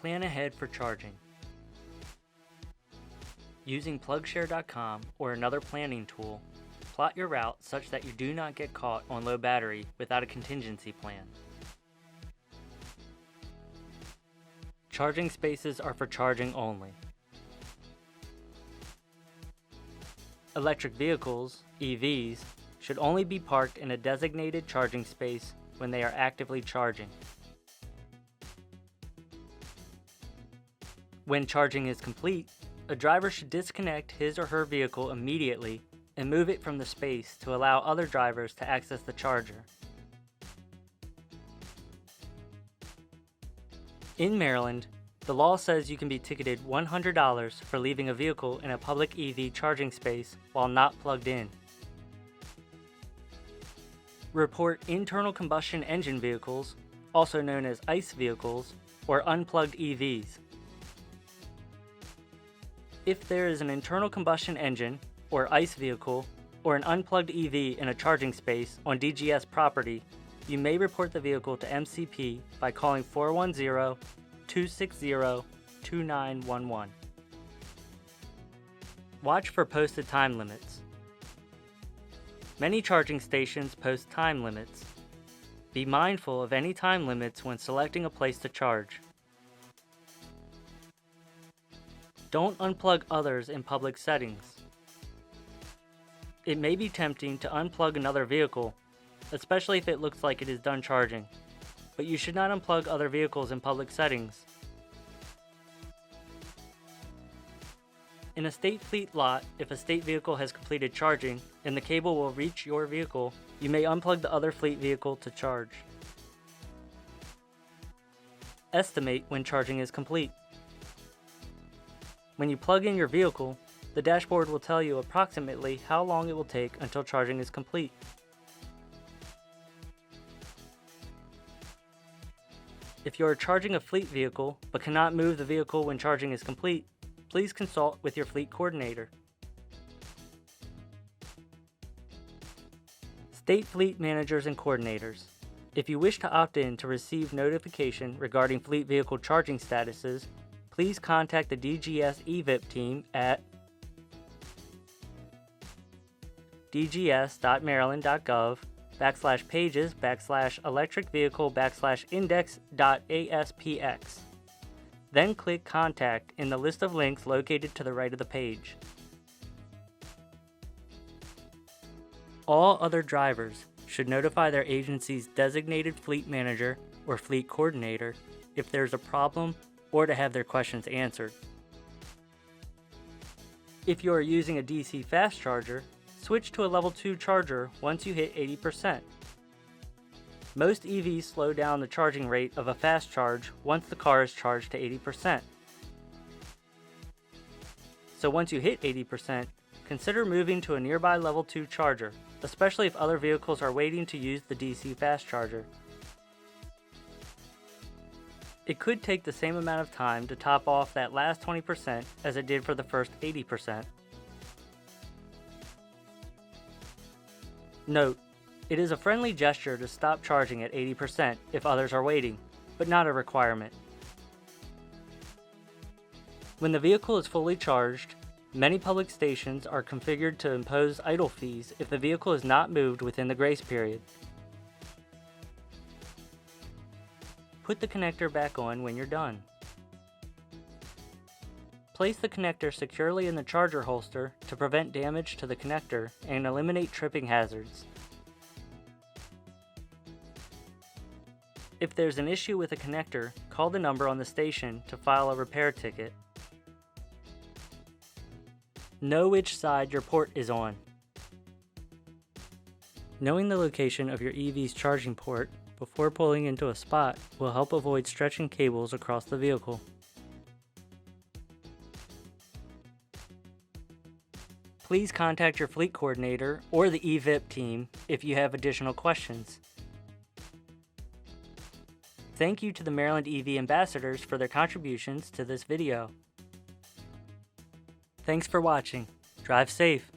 Plan ahead for charging. Using PlugShare.com or another planning tool, plot your route such that you do not get caught on low battery without a contingency plan. Charging spaces are for charging only. Electric vehicles, EVs, should only be parked in a designated charging space when they are actively charging. When charging is complete, a driver should disconnect his or her vehicle immediately and move it from the space to allow other drivers to access the charger. In Maryland, the law says you can be ticketed $100 for leaving a vehicle in a public EV charging space while not plugged in. Report internal combustion engine vehicles, also known as ICE vehicles, or unplugged EVs. If there is an internal combustion engine, or ICE vehicle, or an unplugged EV in a charging space on DGS property, you may report the vehicle to MCP by calling 410-260-2911. Watch for posted time limits. Many charging stations post time limits. Be mindful of any time limits when selecting a place to charge. Don't unplug others in public settings. It may be tempting to unplug another vehicle, especially if it looks like it is done charging, but you should not unplug other vehicles in public settings. In a state fleet lot, if a state vehicle has completed charging and the cable will reach your vehicle, you may unplug the other fleet vehicle to charge. Estimate when charging is complete. When you plug in your vehicle, the dashboard will tell you approximately how long it will take until charging is complete. If you are charging a fleet vehicle but cannot move the vehicle when charging is complete, please consult with your fleet coordinator. State fleet managers and coordinators. If you wish to opt in to receive notification regarding fleet vehicle charging statuses, please contact the DGS EVIP team at dgs.maryland.gov/pages/electric vehicle/index.aspx. Then click Contact in the list of links located to the right of the page. All other drivers should notify their agency's designated fleet manager or fleet coordinator if there's a problem or to have their questions answered. If you are using a DC fast charger, switch to a level 2 charger once you hit 80%. Most EVs slow down the charging rate of a fast charge once the car is charged to 80%. So once you hit 80%, consider moving to a nearby level 2 charger, especially if other vehicles are waiting to use the DC fast charger. It could take the same amount of time to top off that last 20% as it did for the first 80%. Note, it is a friendly gesture to stop charging at 80% if others are waiting, but not a requirement. When the vehicle is fully charged, many public stations are configured to impose idle fees if the vehicle is not moved within the grace period. Put the connector back on when you're done. Place the connector securely in the charger holster to prevent damage to the connector and eliminate tripping hazards. If there's an issue with a connector, call the number on the station to file a repair ticket. Know which side your port is on. Knowing the location of your EV's charging port before pulling into a spot will help avoid stretching cables across the vehicle. Please contact your fleet coordinator or the EVIP team if you have additional questions. Thank you to the Maryland EV ambassadors for their contributions to this video. Thanks for watching. Drive safe.